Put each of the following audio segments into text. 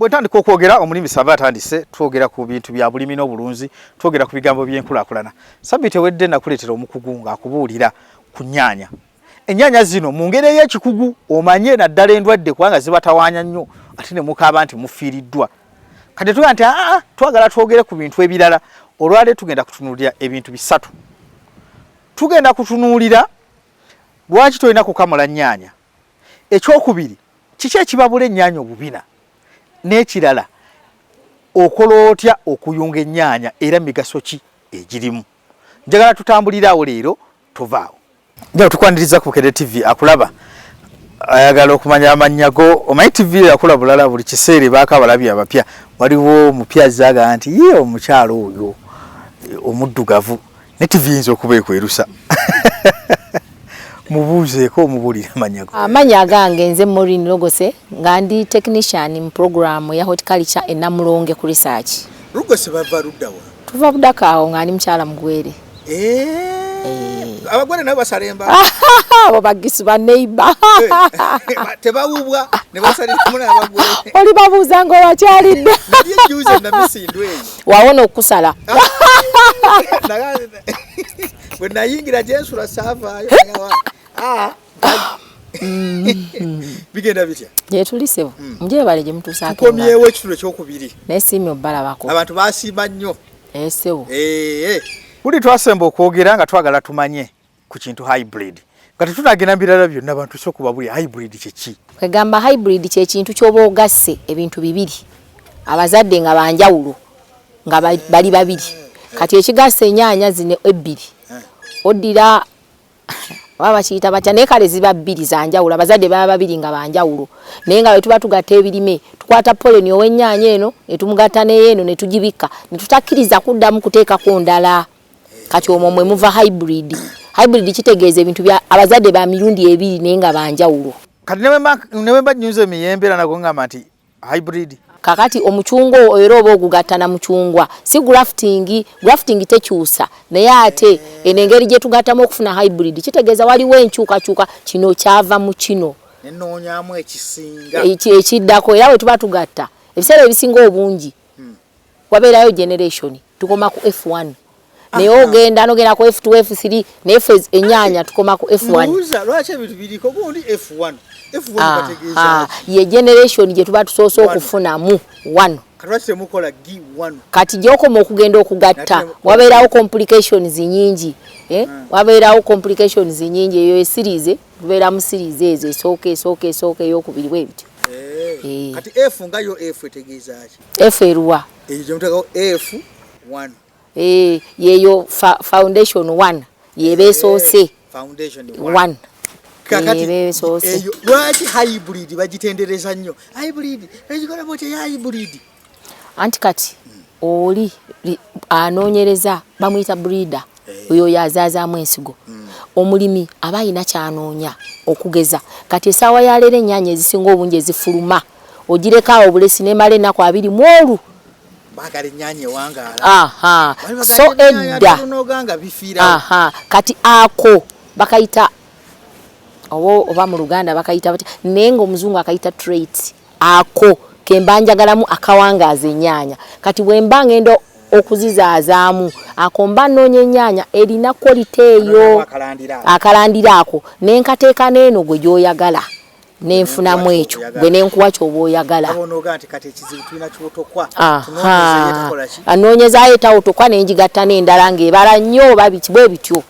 bwetandika okwogera Omulimisa aba atandise twogera ku bintu bya bulimi n'obulunzi twogera ku bigambo by'enkulaakulana sabiti ewedde nakuleetera omukugu ng'akubuulira ku nnyaanya ennyaanya zino mu ngeri ey'ekikugu omanye naddala endwadde kubanga zibatawaanya nnyo ate ne mukaaba nti mufiiriddwa kati tuga nti twagala twogere ku bintu ebirala olwaleero tugenda kutunuulira ebintu bisatu tugenda kutunuulira lwaki tolina kukamula nnyaanya ekyokubiri kiki ekibabula ennyaanya obubina n'ekirala okola otya okuyunga ennyaanya era migaso ki egirimu njagala tutambuliraawo leero tovaawo njawo tukwaniriza ku Bukedde TV akulaba ayagala okumanya amannya go omanyi TV akula bulala buli kiseera baaka balabye abapya waliwo mupya zaaga nti ye omukyalo oyo omuddugavu ne TV yinza okuba ekwerusa mubuuzeeko omubulira amannya go amanya agange nze Maureen Logose nga ndi technician mu program ya horticulture e Namulonge ku research Logose bava luddawa tuva budakaawo nga ndi mukyala mugwere abagwere nabo basalemba abo bagisu ba neighbor tebawubwa ne basalira muna abagwere oli babuuza ngo wakyalidde naye juze na misindwe wawona okusala bwe nayingira jensula saavaayo bigenda bitya gyetulisewo mujebale gye mutuusaako tukomyewo ekitulo ekyokubiri naye siimye obbalabako abantu basiima nnyo esewo buli twasemba okwogera nga twagala tumanye ku kintu hybrid nga tetunagenda birala byonna abantu sokuba buli hybrid kyeki kwegamba hybrid kyekintu kyoba ogasse ebintu bibiri abazadde nga banjawulo nga bali babiri kati ekigasse ennyaanya zino ebbiri oddira baba kiyita batya naye kale ziba bbiri zanjawulo abazadde baba babiri nga banjawulo naye nga bwe tuba tugatta ebirime tukwata poleni ow'ennyaanya eno ne tumugatta n'eyeeno ne tugibikka ne tutakkiriza kuddamu kuteekako ndala kati omwo mwe muva hybrid kitegeeza ebintu bya abazadde ba mirundi ebiri naye nga banjawulo kati ne bwe banyuza emiyembe era nago ngamba nti hybrid kakati omucungwa era oba ogugatta na mucungwa si grafting tekyusa naye ate enengeri gye tugattamu okufuna hybrid kitegeeza waliwo enkyukakyuka kino kyava mu kino nenoonyamu ekisinga ekiddako era bwe tuba tugatta ebiseera ebisinga obungi wabeerayo generation tukoma ku F1 naye ogenda nogenda ku F2 F3 ne ennyaanya tukoma ku F1 lwaki ebintu biriko gundi F1 bategeeza ye generation gye tuba tusoose okufunamu 1 kati temukola G1 kati gyokoma okugenda okugatta wabeerawo complications nyingi wabeerawo complications nyingi eyo series tubeera mu series ezo esooka eyokubiri bwe bityo kati F ngayo F etegeeza ki F eruwa eyo gyemutako F1 yeyo foundation 1 yebeesoose foundation 1 kakati lwaki hybrid bagitendereza nnyo hybrid ekikola bwete ya hybrid anti kati oli anoonyereza bamuyita breeder oyo yazazaamu ensigo omulimi aba ayina kyanoonya okugeza kati essaawa ya leero ennyaanya ezisinga obungi ezifuluma ogireka obulesi nemala ennaku 2 mwolu bagala ennyaanya ewangaala so edda kati ako bakayita oba mu Luganda bakayita bati naye ng'omuzungu akayita trait ako kemba njagalamu akawangaaza ennyaanya kati bwe mba ngenda okuzizaazaamu ako mba nnoonya ennyaanya erina quality eyo akalandira ako nenkateeka n'eno gwe gy'oyagala nenfunamu ekyo gwe nenkuwa ky'oba oyagala anoonyezaayo etawotokwa nenjigatta n'endala ng'ebala nnyo oba bwe bityo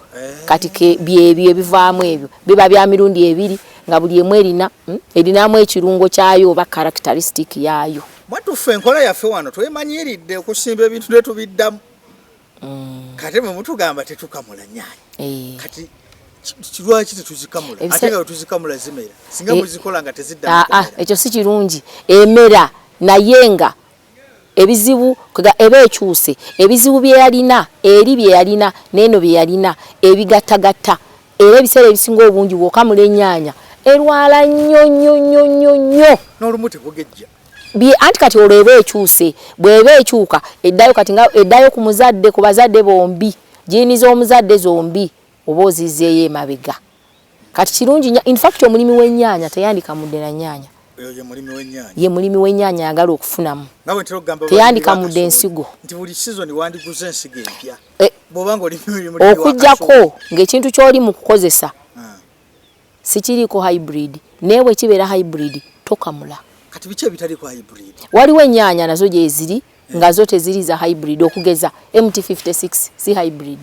kati byebyo ebivaamu ebyo biba bya mirundi ebiri nga buli emu erinamu ekirungo kyayo oba characteristic yaayo mwatuffe enkola yaffe wano twemanyiridde okusimba ebintu ne tubiddamu kati mwe mutugamba tetukamula nnyaanya kati lwaki tetuzikamula ate nga tuzikamula zimera singa muzikola nga teziddamu ekyo si kirungi emera naye nga ebizibu eba ekyuse ebizibu bye yalina eri bye yalina n'eno bye yalina ebigattagatta era ebiseera ebisinga obungi bw'okamula ennyaanya erwala nnyo n'olumu tebugejja anti kati olwo eba ekyuse bw'eba ekyuka eddayo kati nga eddayo ku muzadde ku bazadde bombi jiini z'omuzadde zombi oba ozizzeeyo emabega kati kirungi in fact omulimi w'ennyaanya teyandika mudde na nnyaanya ye mulimi w'ennyaanya ayagala okufunamu teyandika ensigo okujjako ng'ekintu ky'oli mu kukozesa sikiriiko hybrid naye bwe kibeera hybrid tokamula. Kati biki ebitaliko hybrid? Waliwo ennyaanya nazo gye ziri nga zo teziri za hybrid okugeza MT56 si hybrid.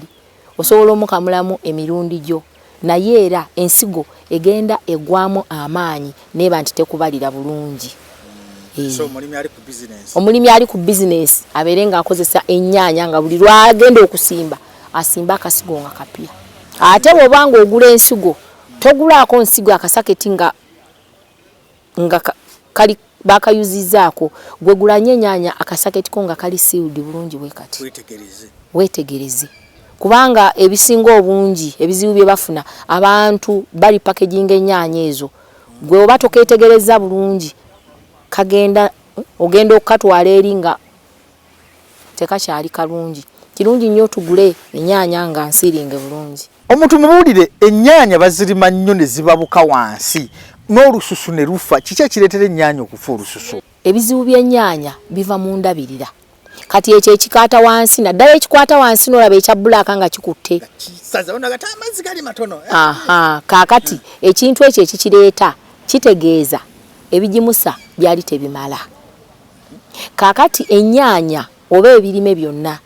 Osobola omukamulamu emirundi gyo naye era ensigo egenda egwamu amaanyi neba nti tekubalira bulungi. So omulimi ali ku business abeere nga akozesa ennyaanya nga buli lwagenda okusimba asimba akasigo nga kapya. Ate bw'obanga ogula ensigo togulaako nsigo akasaketi nga kali bakayuzizaako gwe gulanye ennyaanya akasaketi ko nga kali sealed bulungi bwe kati. Wetegereze. Kubanga ebisinga obungi ebizibu bye bafuna abantu bali packaging ennyaanya ezo gwe oba toketegereza bulungi kagenda ogenda okatwala eri nga tekakyali kalungi. Kirungi nnyo tugule ennyaanya nga nsiringe bulungi. Omuntu mubuulire ennyaanya bazirima nnyo ne zibabuka wansi n'olususu ne lufa kiki ekireetera ennyaanya okufa olususu? Ebizibu by'ennyaanya biva mu ndabirira. Kati ekyo ekikaata wansi naddala ekikwata wansi n'olaba ekya bbulaaka nga kikutte. Kaakati ekintu ekyo ekikireeta kitegeeza ebigimusa byali tebimala. Kaakati ennyaanya oba ebirime byonna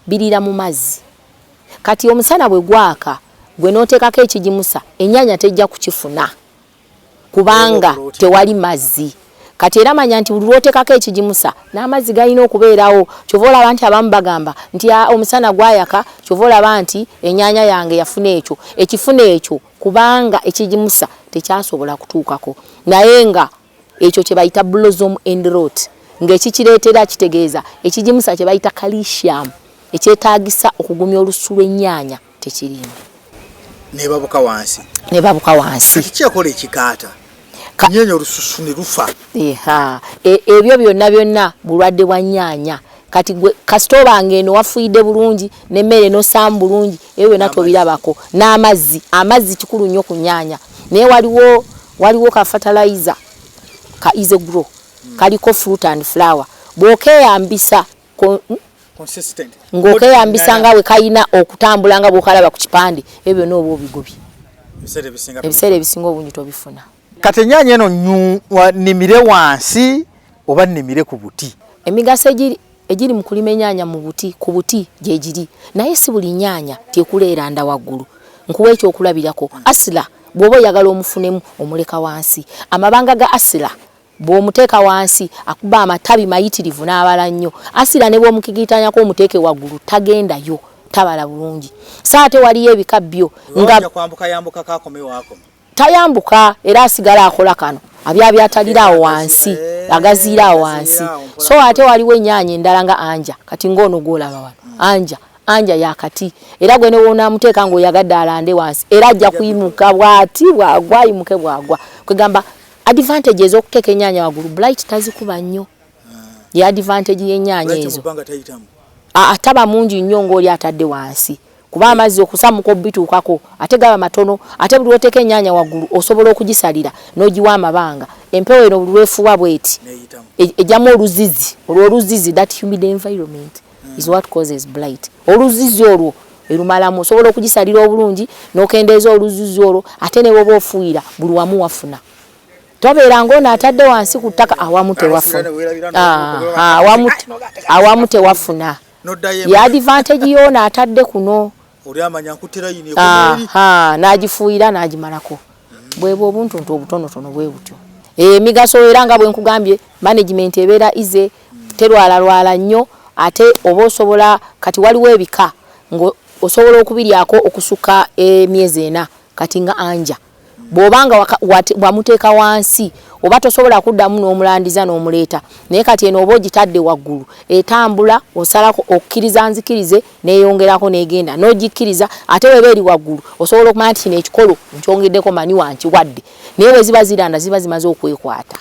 birira mu mazzi. Kati omusana bwe gwaka gwe n'oteekako ekigimusa ennyaanya tejja kukifuna kubanga tewali mazzi. Kati era manya nti buli lw'oteekako ekigimusa n'amazzi galina okubeerawo. Kyova olaba nti abamu bagamba nti omusana gwayaka kyova olaba nti ennyaanya yange yafuna ekyo ekifuna ekyo kubanga ekigimusa tekyasobola kutuukako. Naye nga ekyo kye bayita blossom and rot ng'ekikireetera kitegeeza ekigimusa kye bayita calcium ekyetaagisa okugumya olusu lw'ennyaanya tekirimu. Nebabuka wansi. Kati kyekola ekikaata nnyaanya olususu ne lufa. Ebyo byonna bulwadde bwa nnyaanya. Kati gwe kasita obanga eno wafuidde bulungi n'emmere n'osaamu bulungi ebyo byonna tobirabako. Amazzi kikulu nnyo ku nnyaanya. Naye waliwo ka fertilizer ka easy grow kaliko fruit and flower bw'okeyambisa ng'okeyambisa nga bwe kayina okutambula nga bw'okalaba ku kipande ebyo n'oba obigobye. Ebiseera ebisinga obungi tobifuna. Kati ennyaanya eno nnimire wansi oba nnimire ku buti? Emigaso egiri mu kulima ennyaanya ku buti gye giri naye si buli nnyaanya tekuleera nda waggulu. Nkuwa ekyokulabirako asila bw'oba oyagala omufunemu omuleka wansi. Amabanga ga asila bw'omuteeka wansi akuba amatabi mayitirivu n'abala nnyo. Asila ne bw'omukigiitanyako omuteeke waggulu tagendayo tabala bulungi. Saate waliyo ebika byo nga kwambuka kakomewaako tayambuka era asigala akola kano abyataliraawo wansi agaziiraawo wansi. So ate waliwo ennyaanya endala nga anja kati ng'ono gw'olaba wano anja yakati era gwe ne wonaamuteeka ng'oyagadde alande wansi era ajja kuyimuka bw'ati bwagwa ayimuke bwagwa. Kwegamba advantage ez'okuteeka ennyaanya waggulu blight tazikuba nnyo. Ye advantage y'ennyaanya ezo ataba mungi nnyo ng'oli atadde wansi kuba amazzi okusamuka obituukako ate gaba matono. Ate buli lw'oteeka ennyaanya waggulu osobola okugisalira n'ogiwa amabanga. Empewo eno buli lw'efuwa bw'eti ejjamu oluzizi. Olwo oluzizi that humid environment is what causes blight. Oluzizi olwo erumalamu osobola okugisalira obulungi n'okendeeza oluzizi olwo ate ne bw'oba ofuuyira buli wamu wafuna. Tobeera ng'ono atadde wansi ku ttaka awamu tewafuna. Awamu tewafuna. Ya advantage y'ono atadde kuno. N'agifuuyira n'agimalako. Bwebwo obuntuntu obutonotono bwe butyo. Emigaso era nga bwe nkugambye management ebeera ize terwalalwala nnyo ate oba osobola kati waliwo ebika osobola okubiryako okusuka emyezi 4 kati nga anja. Bw'obanga wamuteeka wansi oba tosobola kuddamu n'omulandiza n'omuleeta naye kati eno oba ogitadde waggulu etambula osalako okkiriza nzikirize neeyongerako n'egenda n'ogikkiriza ate weba eri waggulu osobola okumanya nti kino ekikolo nkyongeddeko mani wankiwadde naye bwe ziba ziranda ziba zimaze okwekwata.